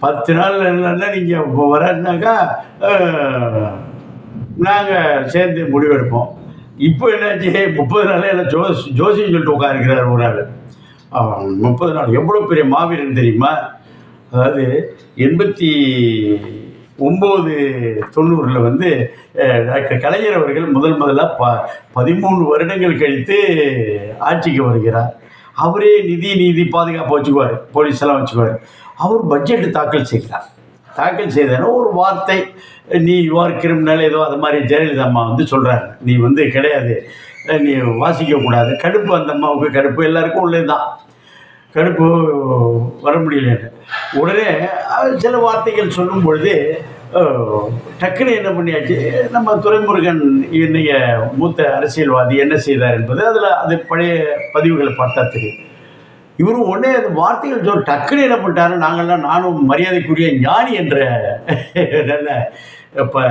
10 நாள் இல்லைன்னா நீங்கள் வராருனாக்கா நாங்கள் சேர்ந்து முடிவெடுப்போம். இப்போ என்னாச்சு 30 நாளே எல்லாம் ஜோசியம் சொல்லிட்டு உட்காந்துருக்கிறார் ஒரு ஆள். 30 நாள் எவ்வளோ பெரிய மாவீரன் தெரியுமா? அதாவது 89, 90 வந்து டாக்டர் கலைஞர் அவர்கள் முதலாக 13 வருடங்கள் கழித்து ஆட்சிக்கு வருகிறார். அவரே நீதி பாதுகாப்பு வச்சுக்குவார், போலீஸ் எல்லாம் வச்சுக்குவார். அவர் பட்ஜெட்டு தாக்கல் செய்கிறார். தாக்கல் செய்தாலும் ஒரு வார்த்தை, நீ யுவர் கிரிமினல் ஏதோ அது மாதிரி ஜெயலலிதா அம்மா வந்து சொல்கிறாங்க, நீ வந்து கிடையாது, நீ வாசிக்கக்கூடாது. கடுப்பு, அந்த அம்மாவுக்கு கடுப்பு, எல்லாருக்கும் உள்ளது தான் கடுப்பு, வர முடியலன்னு. உடனே சில வார்த்தைகள் சொல்லும் பொழுது டக்குன்னு என்ன பண்ணியாச்சு, நம்ம துரைமுருகன் இன்னைய மூத்த அரசியல்வாதி என்ன செய்தார் என்பது அதில் அது பழைய பதிவுகளை பார்த்தா தெரியும். இவரும் உடனே அந்த வார்த்தைகள் டக்குன்னு என்ன பண்ணிட்டாரு, நானும் மரியாதைக்குரிய ஞானி என்ற நல்ல இப்போ